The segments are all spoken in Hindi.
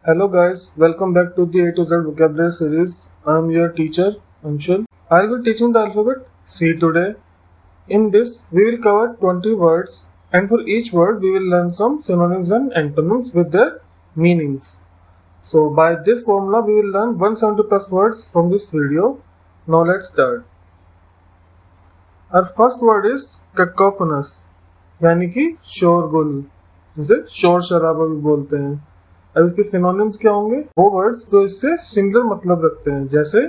Hello guys, welcome back to the A to Z vocabulary series. I am your teacher Anshul. I will be teaching the alphabet C today. In this, we will cover 20 words and for each word we will learn some synonyms and antonyms with their meanings. So by this formula we will learn 170 plus words from this video. Now let's start. Our first word is cacophonous यानी कि शोरगुल, जिसे शोर शराबा भी बोलते हैं. अब इसके सिनोनिम्स क्या होंगे? वो वर्ड्स जो इससे सिमिलर मतलब रखते हैं, जैसे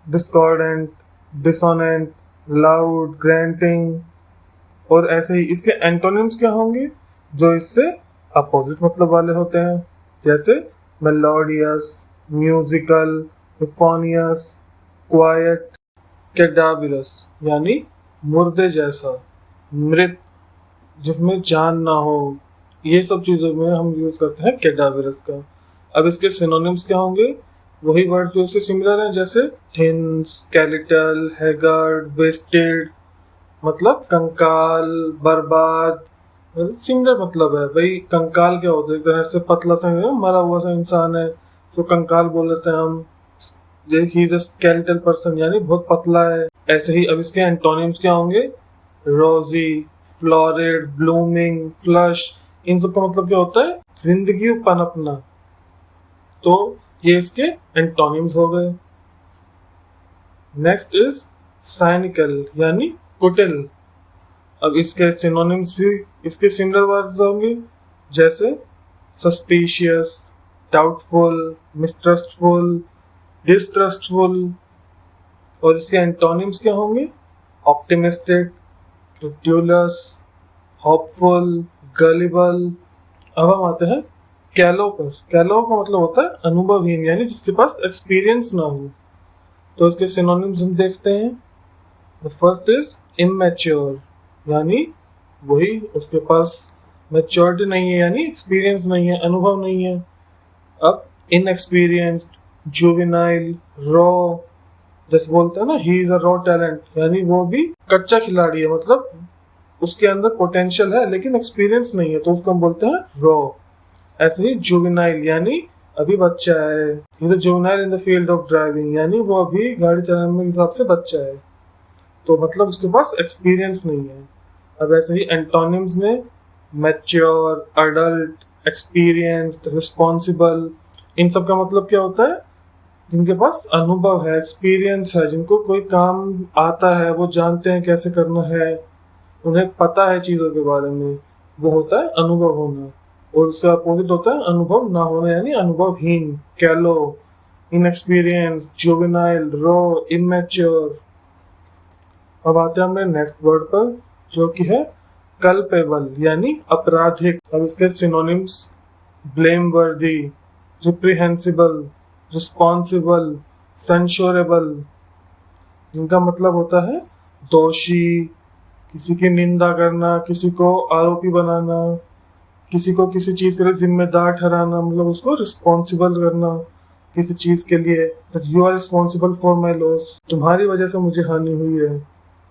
डिस्कॉर्डेंट, डिसोनेंट, लाउड, ग्रैंटिंग. और ऐसे ही इसके एंटोनिम्स क्या होंगे जो इससे अपोजिट मतलब वाले होते हैं, जैसे मेलोडियस, म्यूजिकल, युफोनियस, क्वाइट, कैडाविरस यानी मुर्दे जैसा, मृत, जिसमें जान ना हो. ये सब चीज़ों में हम यूज़ करते हैं कैडाविरस का. अब इसके सिनोनिम्स क्या होंगे? वही वर्ड जो इससे सिमिलर हैं, जैसे थिन, स्केलेटल, हैगार्ड, वेस्टेड, मतलब कंकाल, बर्बाद. सिमिलर मतलब है. भाई कंकाल क्या होता है? एक तरह से पतला सा मरा हुआ सा इंसान है तो कंकाल बोल लेते हैं हम. ही इज अ स्केलेटल पर्सन यानी बहुत पतला है. ऐसे ही अब इसके एंटोनिम्स क्या होंगे? रोजी, फ्लोरिड, ब्लूमिंग, फ्लश. इन सब का मतलब क्या होता है? जिंदगी पनपना. तो ये इसके एंटोनिम्स हो गए. नेक्स्ट इज साइनिकल यानी कुटिल. अब इसके सिनोनिम्स भी इसके सिमिलर वर्ड्स होंगे, जैसे सस्पिशियस, डाउटफुल, मिसट्रस्टफुल, डिस्ट्रस्टफुल. और इसके एंटोनिम्स क्या होंगे? Optimistic, credulous, hopeful, gullible. अब हम आते हैं कैलो पर. कैलो का मतलब होता है अनुभवहीन यानी जिसके पास एक्सपीरियंस ना हो. तो इसके सिनोनिम्स हम देखते हैं. द फर्स्ट इज इमैच्योर यानी वही उसके पास मैच्योरिटी नहीं है यानी एक्सपीरियंस नहीं है, अनुभव नहीं है. अब इनएक्सपीरियंस्ड, जुवेनाइल, रॉ. जैसे बोलते हैं ना, ही इज अ रॉ टैलेंट यानी वो भी कच्चा खिलाड़ी है, मतलब उसके अंदर पोटेंशियल है लेकिन एक्सपीरियंस नहीं है, तो उसको हम बोलते हैं रॉ. ऐसे ही जुवेनाइल यानी अभी बच्चा है. ये juvenile in the field of driving यानी वो अभी गाड़ी चलाने के हिसाब से बच्चा है, तो मतलब उसके पास एक्सपीरियंस नहीं है. अब ऐसे ही एंटोनिम्स में मैच्योर, अडल्ट, एक्सपीरियंस्ड, रिस्पॉन्सिबल. इन सब का मतलब क्या होता है? जिनके पास अनुभव है, एक्सपीरियंस है, जिनको कोई काम आता है, वो जानते हैं कैसे करना है, उन्हें पता है चीज़ों के बारे में, वो होता है अनुभव होना. और उसका अपोजिट होता है अनुभव ना होना यानी अनुभवहीन, कैलो, इनएक्सपीरियंस, जुवेनाइल, रॉ, इमैच्योर. अब आते हैं हमारे नेक्स्ट वर्ड पर जो कि है कल्पेबल यानी आपराधिक. अब इसके सिनोनिम्स ब्लेम वर्दी, रिप्रीहेंसिबल, रिस्पॉन्सिबल, सेंशोरेबल. जिनका मतलब होता है दोषी, किसी की निंदा करना, किसी को आरोपी बनाना, किसी को किसी चीज के लिए जिम्मेदार ठहराना, मतलब उसको रिस्पॉन्सिबल करना किसी चीज के लिए. You are responsible for my loss, तुम्हारी वजह से मुझे हानि हुई है.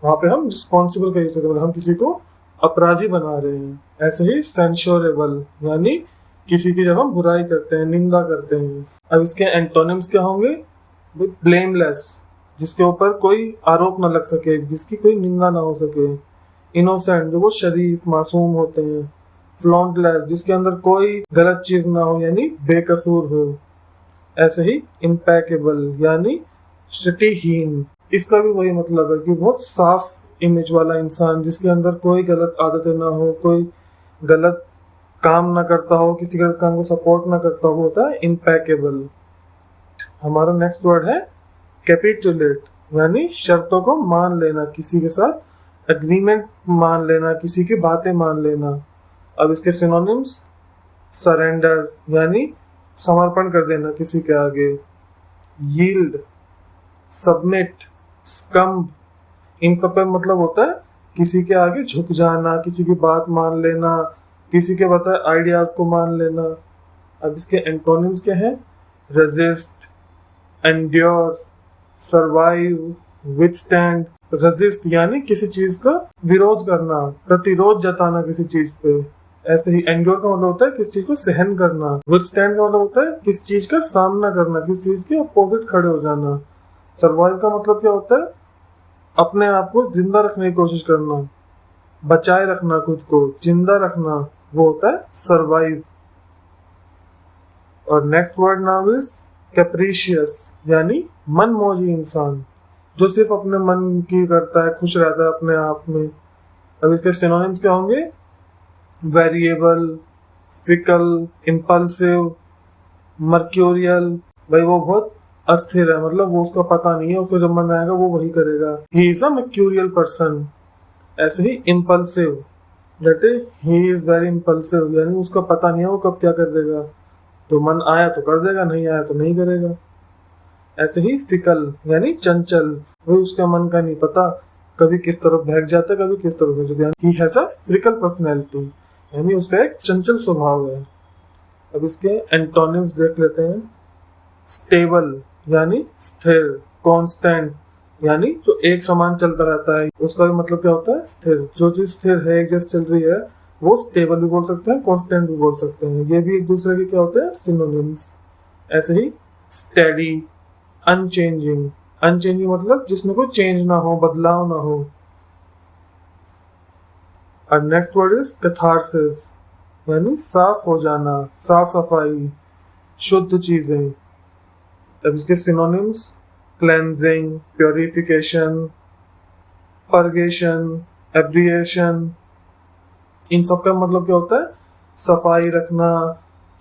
वहां पे हम रिस्पॉन्सिबल का यूज करते हैं, हम किसी को अपराधी बना रहे हैं. ऐसे ही सेंशोरेबल यानी किसी की जब हम बुराई करते हैं, निंदा करते हैं. अब इसके एंटोनिम्स क्या होंगे? ब्लेमलेस, जिसके ऊपर कोई आरोप न लग सके, जिसकी कोई निंदा ना हो सके. इनोसेंट, जो वो शरीफ मासूम होते हैं. फ्लॉन्टलेस, जिसके अंदर कोई गलत चीज ना हो यानी बेकसूर हो. ऐसे ही इम्पैकेबल यानी शटीहीन. इसका भी वही मतलब है कि बहुत साफ इमेज वाला इंसान, जिसके अंदर कोई गलत आदतें ना हो, कोई गलत काम ना करता हो, किसी गलत काम को सपोर्ट ना करता हो, वो होता है इम्पैकेबल. हमारा नेक्स्ट वर्ड है कैपिटुलेट यानी शर्तों को मान लेना, किसी के साथ एग्रीमेंट मान लेना, किसी की बातें मान लेना. अब इसके सिनोनिम्स सरेंडर यानी समर्पण कर देना किसी के आगे. Yield, submit, स्कम्ब. इन सब का मतलब होता है किसी के आगे झुक जाना, किसी की बात मान लेना, किसी के बताए आइडियाज को मान लेना. अब इसके एंटोनिम्स क्या है? Resist, endure, survive, withstand. Resist यानी किसी चीज का विरोध करना, प्रतिरोध जताना किसी चीज पे. ऐसे ही एंड्योर का मतलब होता है किस चीज को सहन करना, विथस्टैंड का मतलब होता है किस चीज का सामना करना, किस चीज के अपोजिट खड़े हो जाना। सर्वाइव का मतलब क्या होता है, अपने आप को जिंदा रखने की कोशिश करना, बचाए रखना, खुद को जिंदा रखना, वो होता है सर्वाइव। और नेक्स्ट वर्ड नाउ इज कैप्रिशियस, यानी मनमौजी इंसान, जो सिर्फ अपने मन की करता है, खुश रहता है अपने आप में। अब इसके सिनोनिम्स क्या होंगे, वेरिएबल, फिकल, इम्पल्सिव, मर्क्यूरियल। भाई वो बहुत अस्थिर है, मतलब वो उसका पता नहीं है, उसको जब मन आएगा वो वही करेगा। He is a mercurial person. ऐसे ही impulsive, that is he is very impulsive, यानी उसका पता नहीं है वो कब क्या कर देगा, तो मन आया तो कर देगा, नहीं आया तो नहीं करेगा। ऐसे ही फिकल यानी चंचल, वो उसका मन का नहीं पता, कभी किस तरफ भाग जाता है, कभी किस तरफ भाग जाता है। He has a fickle personality, यानी उसका एक चंचल स्वभाव है। अब इसके एंटोनिम्स देख लेते हैं। स्टेबल यानी स्थिर, कांस्टेंट यानी जो एक समान चलता रहता है, उसका भी मतलब क्या होता है, स्थिर। जो चीज स्थिर है, एक जैसे चल रही है, वो स्टेबल भी बोल सकते हैं, कांस्टेंट भी बोल सकते हैं। ये भी एक दूसरे के क्या होते हैं, सिनोनिम्स। ऐसे ही स्टेडी, अनचेंजिंग, अनचेंजिंग मतलब जिसमें कोई चेंज ना हो, बदलाव ना हो। और नेक्स्ट वर्ड इज कैथारसिस, यानी साफ हो जाना, साफ सफाई, शुद्ध चीजें। अब इसके सिनोनिम्स क्लेंजिंग, प्योरिफिकेशन, परगेशन, एब्रिएशन। इन सब का मतलब क्या होता है, सफाई रखना,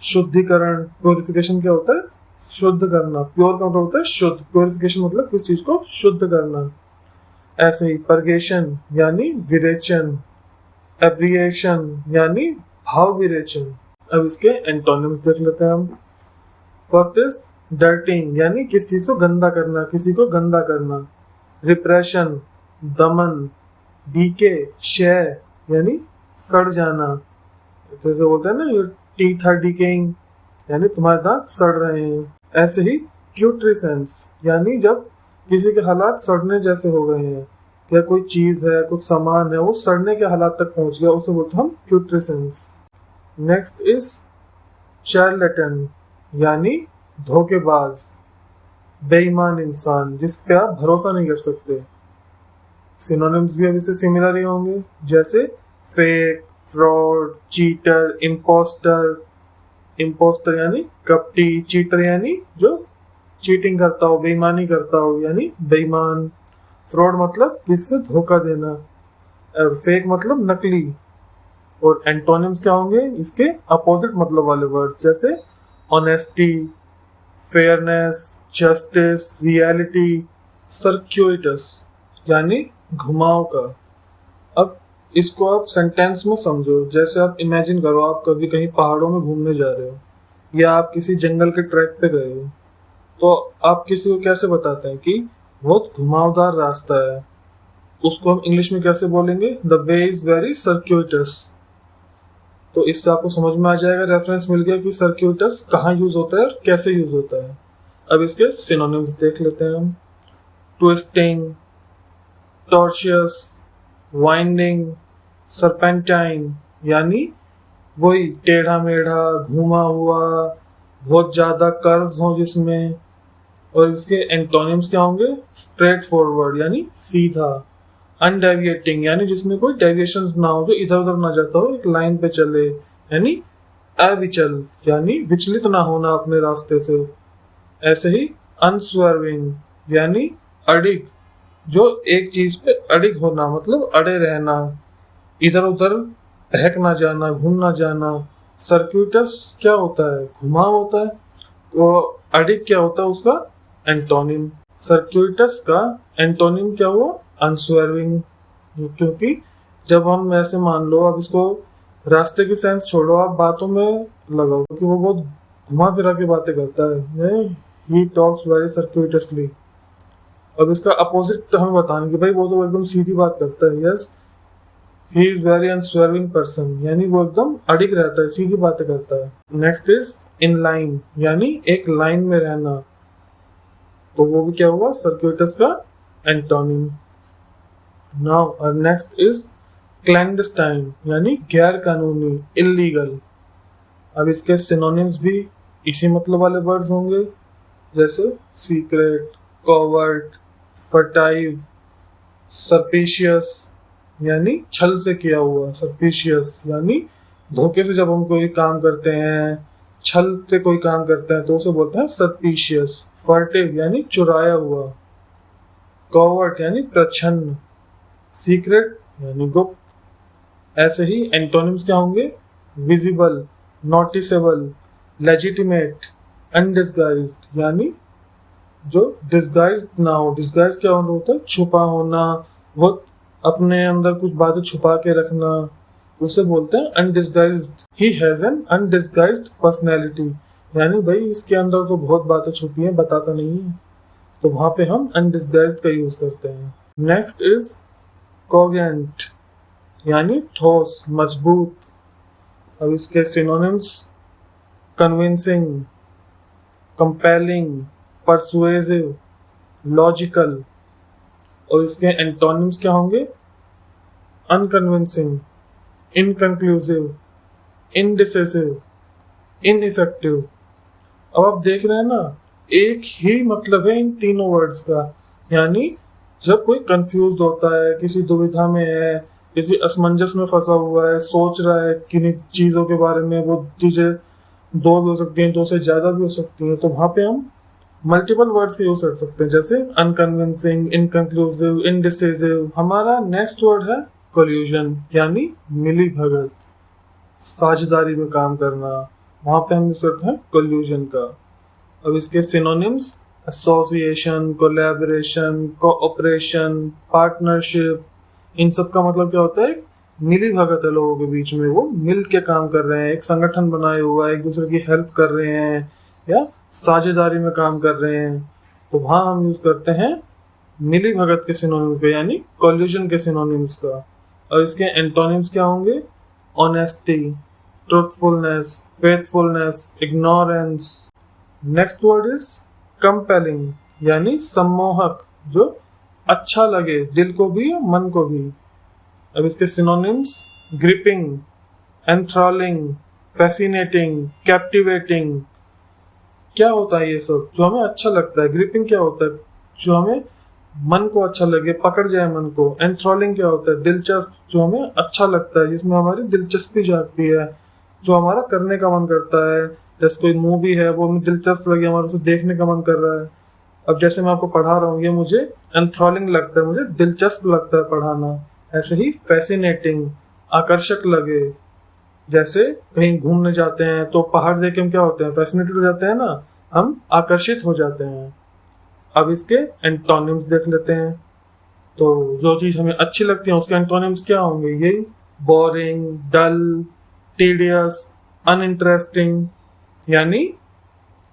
शुद्धिकरण। प्योरिफिकेशन क्या होता है, शुद्ध करना। प्योर का मतलब होता है शुद्ध, प्योरिफिकेशन मतलब किस चीज को शुद्ध करना। ऐसे ही परगेशन यानी विरेचन, एब्रिएशन यानी भाव विरेचन। अब इसके एंटोनिम्स देख लेते हैं हम। फर्स्ट इज डर्टिंग, यानी किस चीज को गंदा करना, किसी को गंदा करना। रिप्रेशन, दमन। डीके, क्षय यानी सड़ जाना, जैसे बोलते हैं ना, योर टीथ आर डिकेइंग, यानी तुम्हारे दांत सड़ रहे हैं। ऐसे ही प्यूट्रिसेंस, यानी जब किसी के हालात सड़ने जैसे हो गए हैं, या कोई चीज है, कुछ सामान है, वो सड़ने के हालात तक पहुंच गया, उसे बोलते हैं हम प्यूट्रिसेंस। नेक्स्ट इज चार्लेटन, यानी धोखेबाज, बेईमान इंसान, जिस पे आप भरोसा नहीं कर सकते। सिनोनिम्स भी अभी से सिमिलर ही होंगे, जैसे fake, fraud, cheater, imposter. Imposter यानी कपटी, चीटर यानी जो चीटिंग करता हो, बेईमानी करता हो, यानी बेईमान। फ्रॉड मतलब किससे धोखा देना, और फेक मतलब नकली। और एंटोनिम्स क्या होंगे, इसके अपोजिट मतलब वाले वर्ड, जैसे ऑनेस्टी, फेयरनेस, जस्टिस, रियलिटी, सर्क्यूटस यानी घुमाव का। अब इसको आप सेंटेंस में समझो, जैसे आप इमेजिन करो, आप कभी कहीं पहाड़ों में घूमने जा रहे हो, या आप किसी जंगल के ट्रैक पे गए हो, तो आप किसी को कैसे बताते हैं कि बहुत घुमावदार रास्ता है, उसको हम इंग्लिश में कैसे बोलेंगे, द वे इज वेरी सर्क्यूटस। तो इससे आपको समझ में आ जाएगा, रेफरेंस मिल गया कि सर्क्यूटस कहाँ यूज होता है और कैसे यूज होता है। अब इसके सिनोनिम्स देख लेते हैं हम। ट्विस्टिंग, टॉर्शियस, वाइंडिंग, सरपेंटाइन यानी वही टेढ़ा मेढ़ा, घुमा हुआ, बहुत ज्यादा कर्व्स हो जिसमें। और इसके एंटोनिम्स क्या होंगे, स्ट्रेट फॉरवर्ड यानी सीधा, अनडेविएटिंग यानी जिसमें कोई डेविएशन ना हो, जो इधर उधर ना जाता हो, एक लाइन पे चले, यानी अविचल यानी विचलित ना होना अपने रास्ते से। ऐसे ही अनस्वर्विंग यानी अडिग, जो एक चीज पे अडिग होना, मतलब अड़े रहना, इधर उधर बहक ना जाना, घूम ना जाना। सर्क्यूटस क्या होता है, घुमाव होता है। तो अडिग क्या होता है उसका एंटोनिम। सर्क्यूटस का एंटोनिम क्या हुआ, अनस्वर्विंग। क्योंकि जब हम ऐसे मान लो, अब इसको रास्ते की सेंस छोड़ो, आप बातों में लगाओ, क्योंकि वो बहुत घुमा फिरा के बातें करता है, ही टॉक्स वेरी सर्क्यूटसली। अब इसका अपोजिट हमें बताना कि भाई वो तो एकदम सीधी बात करता है, yes he is very unswerving person, यानी वो एकदम अडिग रहता है, सीधी बातें करता है। नेक्स्ट इज इन लाइन, यानी एक लाइन में रहना, तो वो भी क्या हुआ, सर्क्यूटस का antonym. Now next is clandestine यानी गैर कानूनी, इलीगल। अब इसके सिनोनिम्स भी इसी मतलब वाले वर्ड्स होंगे, जैसे सीक्रेट, कॉवर्ट, फर्टाइव, सर्पिशियस यानी छल से किया हुआ, सर्पिशियस यानी धोखे से जब हम कोई काम करते हैं, छल से कोई काम करते हैं तो उसे बोलते हैं सर्पिशियस। फर्टिव यानी चुराया हुआ, कॉवर्ट यानी प्रच्छन्न, सीक्रेट यानी गुप्त। ऐसे ही एंटोनिम्स क्या होंगे? विजिबल, नोटिसेबल, लेजिटिमेट, अनडिस्गाइज्ड यानी जो डिस्गाइज ना हो। डिस्गाइज क्या होता है? छुपा होना, वो अपने अंदर कुछ बातें छुपा के रखना, उसे बोलते हैं अनडिस्गाइज्ड। ही हैज एन अनडिस्गाइज्ड पर्सनैलिटी यानी भाई इसके अंदर तो बहुत बातें छुपी हैं, बताता नहीं है, तो वहां पे हम अनडिस्गाइज्ड का यूज करते हैं। नेक्स्ट इज कोगेंट यानी ठोस, मजबूत। अब इसके synonyms convincing, compelling, persuasive, logical. और इसके एंटोनिम्स क्या होंगे? Unconvincing, inconclusive, indecisive, ineffective. अब आप देख रहे हैं ना, एक ही मतलब है इन तीनों वर्ड्स का। यानी जब कोई कंफ्यूज होता है, किसी दुविधा में है, किसी असमंजस में फंसा हुआ है, सोच रहा है किन्हीं चीजों के बारे में, वो चीजें दो भी हो सकती हैं, दो से ज्यादा भी हो सकती हैं, तो वहां पे हम मल्टीपल वर्ड्स का यूज कर सकते हैं, जैसे अनकन्विंसिंग, इनकंक्लूसिव, इनडिसिसिव। हमारा नेक्स्ट वर्ड है कोल्यूजन यानी मिली भगत, साझेदारी में काम करना, वहां पे हम यूज करते हैं कोल्यूजन का। अब इसके synonyms association, collaboration, cooperation, partnership. इन सब का मतलब क्या होता है? मिली भगत है लोगों के बीच में, वो मिल के काम कर रहे हैं, एक संगठन बनाए हुआ है, एक दूसरे की हेल्प कर रहे हैं या साझेदारी में काम कर रहे हैं, तो वहां हम यूज करते हैं मिली भगत के सिनोनिम्स का यानी कोल्यूजन के सिनोनिम्स का। और इसके एंटोनिम्स क्या होंगे? Honesty, truthfulness, faithfulness, ignorance. Next word is compelling यानी सम्मोहक, जो अच्छा लगे दिल को भी और मन को भी। अब इसके सिनोनिम्स ग्रिपिंग, एंथ्रॉलिंग, फैसिनेटिंग, कैप्टिवेटिंग। क्या होता है ये सब? जो हमें अच्छा लगता है। ग्रिपिंग क्या होता है? जो हमें मन को अच्छा लगे, पकड़ जाए मन को। एंथ्रॉलिंग क्या होता है? दिलचस्प, जो हमें अच्छा लगता है, जिसमें हमारी दिलचस्पी जागती है, जो हमारा करने का मन करता है। जैसे कोई मूवी है, वो हमें दिलचस्प लगी, हमारा उसे देखने का मन कर रहा है। अब जैसे मैं आपको पढ़ा रहा हूँ, ये मुझे एंथ्रॉलिंग लगता है, मुझे दिलचस्प लगता है पढ़ाना। ऐसे ही फैसिनेटिंग, आकर्षक लगे। जैसे कहीं घूमने जाते हैं तो पहाड़ देख के हम क्या होते हैं? फैसिनेटेड हो जाते हैं ना, हम आकर्षित हो जाते हैं। अब इसके एंटोनिम्स देख लेते हैं। तो जो चीज हमें अच्छी लगती है उसके एंटोनिम्स क्या होंगे? यही बोरिंग, डल, टीडियस, अनइंटरेस्टिंग यानी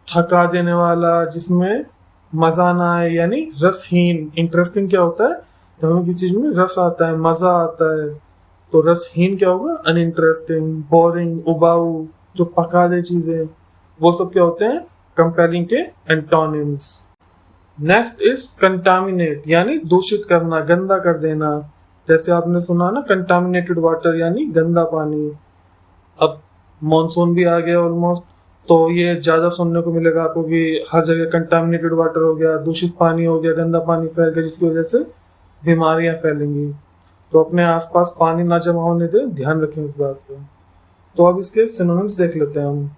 थका देने वाला, जिसमें मजा ना आए, यानी रसहीन। इंटरेस्टिंग क्या होता है? जब हमें किसी चीज में रस आता है, मजा आता है, तो रसहीन क्या होगा? अनइंटरेस्टिंग, बोरिंग, उबाऊ, जो पका दे चीजें, वो सब क्या होते हैं? कंपेलिंग के एंटोनिम्स। नेक्स्ट इज कंटामिनेट यानी दूषित करना, गंदा कर देना। जैसे आपने सुना ना, कंटामिनेटेड वाटर यानी गंदा पानी। अब मॉनसून भी आ गया ऑलमोस्ट, तो ये ज्यादा सुनने को मिलेगा आपको कि हर जगह कंटामिनेटेड वाटर हो गया, दूषित पानी हो गया, गंदा पानी फैल गया, जिसकी वजह से बीमारियां फैलेंगी। तो अपने आसपास पानी ना जमा होने दे, ध्यान रखें इस बात पे। तो अब इसके सिनोनिम्स देख लेते हैं हम।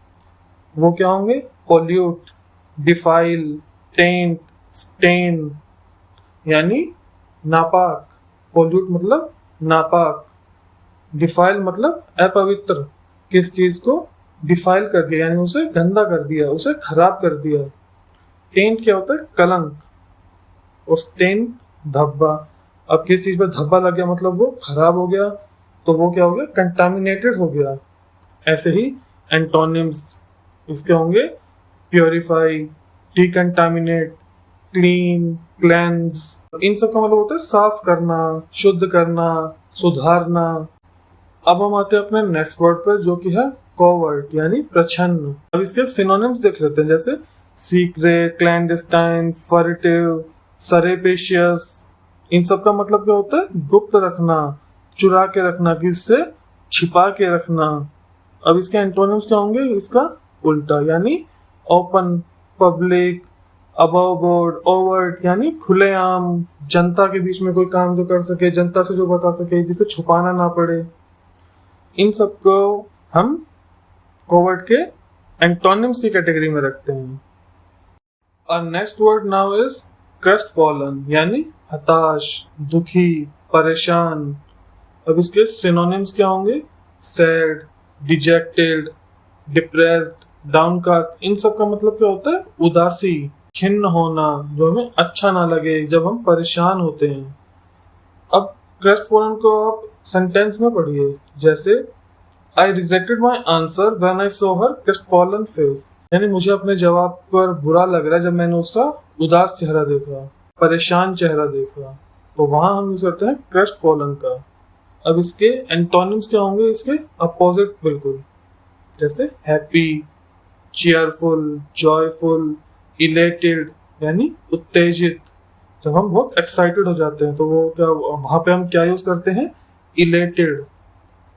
वो क्या होंगे? पोल्यूट, डिफाइल, टेंट, स्टेन यानी नापाक। पोल्यूट मतलब नापाक, डिफाइल मतलब अपवित्र, किस चीज को डिफाइल कर दिया यानी उसे गंदा कर दिया, उसे खराब कर दिया। टेंट क्या होता है? कलंक, और स्टेन धब्बा। अब किस चीज पर धब्बा लग गया मतलब वो खराब हो गया, तो वो क्या हो गया? कंटामिनेटेड हो गया। ऐसे ही एंटोनिम्स इसके होंगे प्योरीफाई, डिकंटामिनेट, क्लीन, क्लेंस। इन सब का मतलब होता है साफ करना, शुद्ध करना, सुधारना। अब हम आते हैं अपने नेक्स्ट वर्ड पर, जो कि है कोवर्ट यानी प्रच्छन्न। अब इसके सिनोनिम्स देख लेते हैं, जैसे सीक्रेट, क्लैंडस्टाइन, फर्टिव, सरेपेशियस। इन सब का मतलब क्या होता है? गुप्त रखना, चुरा के रखना, किससे, छिपा के रखना। अब इसके एंटोनिम्स क्या होंगे, इसका उल्टा, यानी open, public, above board, overt यानी खुलेआम, जनता के बीच में कोई काम जो कर सके, जनता से जो बता सके, जिसे छुपाना ना पड़े। इन सबको हम कोवर्ट के एंटोनिम्स की कैटेगरी में रखते हैं। और नेक्स्ट वर्ड नाउ इज क्रेस्टफॉलन, यानी हताश, दुखी, परेशान। अब इसके सिनोनिम्स क्या होंगे, सैड, डिजेक्टेड, डिप्रेस्ड, डाउनकास्ट। इन सब का मतलब क्या होता है, उदासी, खिन्न होना, जो हमें अच्छा ना लगे जब हम परेशान होते हैं। अब क्रेस्टफॉलन को आप सेंटेंस में पढ़िए, जैसे I regretted my answer when I saw her crestfallen face, यानी मुझे अपने जवाब पर बुरा लग रहा है जब मैंने उसका उदास चेहरा देखा, परेशान चेहरा देखा। तो वहां हम यूज करते हैं क्रेस्टफॉलन का। अब इसके एंटोनिम्स क्या होंगे, इसके अपोजिट बिल्कुल, जैसे हैप्पी, चीयरफुल, जॉयफुल, इलेटेड यानी उत्तेजित। जब हम बहुत एक्साइटेड हो जाते हैं तो वो क्या, वहां पे हम क्या यूज करते हैं, इलेटेड,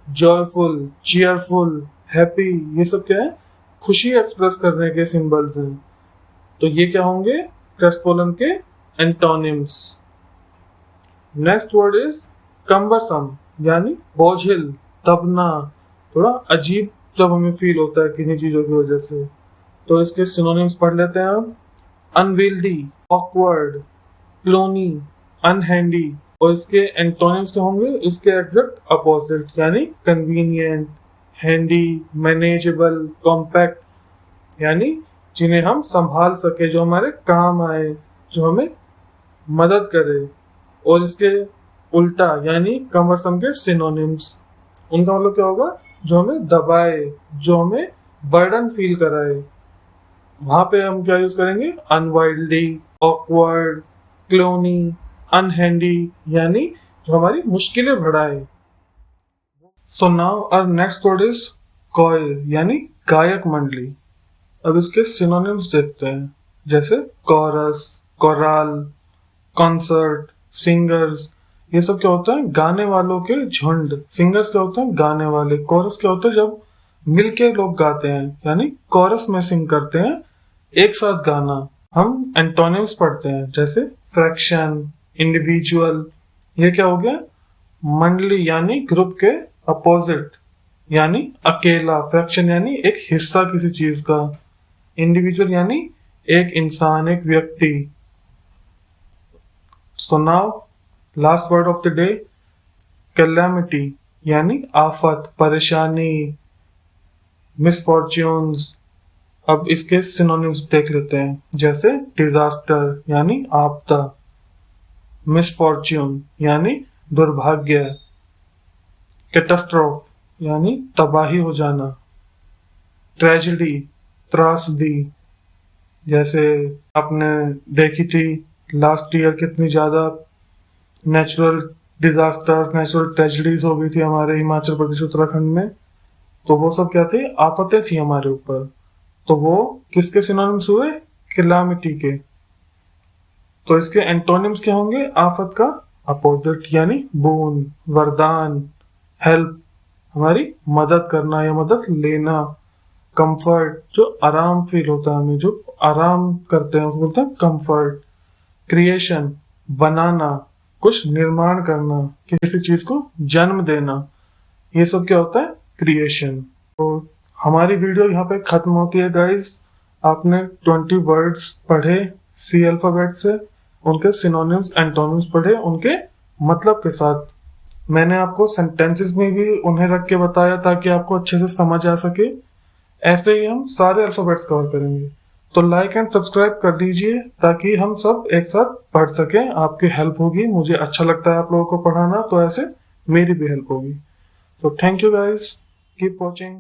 जॉयफुल, चीयरफुल, हैप्पी। ये सब क्या है, खुशी एक्सप्रेस करने के सिंबल्स हैं। तो ये क्या होंगे, क्रेस्टफॉलन के antonyms. Next word is cumbersome, यानी बोझिल, दबना, थोड़ा अजीब जब हमें फील होता है किन्हीं चीजों की वजह से। तो इसके सिनोनिम्स पढ़ लेते हैं हम, अनविल्डी, ऑकवर्ड, क्लोनी, अनहैंडी। और इसके एंटोनिम्स क्या होंगे, इसके एग्जैक्ट अपोजिट, यानी कन्वीनियंट, हैंडी, मैनेजेबल, कॉम्पैक्ट यानी जिन्हें हम संभाल सके, जो हमारे काम आए, जो हमें मदद करे। और इसके उल्टा यानी कम्बरसम के सिनोनिम्स, उनका मतलब क्या होगा, जो हमें दबाए, जो हमें बर्डन फील कराए। वहां पे हम क्या यूज करेंगे, अनवाइल्डी, ऑकवर्ड, क्लोनी, अनहैंडी यानी जो हमारी मुश्किलें बढ़ाए। So now our next word is choir, यानी गायक मंडली। अब इसके सिनोनिम्स देखते हैं, जैसे कॉरस, कोराल, कॉन्सर्ट, सिंगर्स। ये सब क्या होता है, गाने वालों के झुंड। सिंगर्स क्या होते हैं, गाने वाले। कोरस क्या होता है, जब मिलके लोग गाते हैं, यानी कोरस में सिंग करते हैं, एक साथ गाना। हम एंटोनिम्स पढ़ते हैं, जैसे फ्रैक्शन, इंडिविजुअल। ये क्या हो गया, मंडली यानी ग्रुप के अपोजिट, यानी अकेला। फ्रैक्शन यानी एक हिस्सा किसी चीज का, इंडिविजुअल यानी एक इंसान, एक व्यक्ति। So now last word of the day, calamity यानी आफत, परेशानी, मिसफॉर्च्यून्स। अब इसके सिनोनिम्स देख लेते हैं, जैसे डिजास्टर यानी आपदा, मिसफॉर्च्यून यानी दुर्भाग्य, कैटास्ट्रोफ यानी तबाही हो जाना, ट्रेजेडी, त्रासदी। जैसे आपने देखी थी लास्ट ईयर कितनी ज्यादा नेचुरल डिजास्टर, नेचुरल ट्रेजेडीज हो गई थी हमारे हिमाचल प्रदेश, उत्तराखंड में। तो वो सब क्या थी, आफतें थी हमारे ऊपर। तो वो किसके सिनोनिम्स हुए, कैलामिटी के। तो इसके एंटोनिम्स क्या होंगे, आफत का अपोजिट, यानी बोन, वरदान, हेल्प हमारी मदद करना या मदद लेना, कंफर्ट जो आराम फील होता है हमें, जो आराम करते हैं उसको बोलते हैं कंफर्ट, क्रिएशन बनाना, कुछ निर्माण करना, किसी चीज को जन्म देना, ये सब क्या होता है, क्रिएशन। तो हमारी वीडियो यहाँ पे खत्म होती है गाइस। आपने 20 वर्ड्स पढ़े सी अल्फाबेट से, उनके सिनोनिम्स एंटोनिम्स पढ़े उनके मतलब के साथ। मैंने आपको सेंटेंसेस में भी उन्हें रख के बताया ताकि आपको अच्छे से समझ आ सके। ऐसे ही हम सारे अल्फाबेट्स कवर करेंगे। तो लाइक एंड सब्सक्राइब कर दीजिए ताकि हम सब एक साथ पढ़ सकें। आपकी हेल्प होगी, मुझे अच्छा लगता है आप लोगों को पढ़ाना, तो ऐसे मेरी भी हेल्प होगी। So thank you guys, keep watching.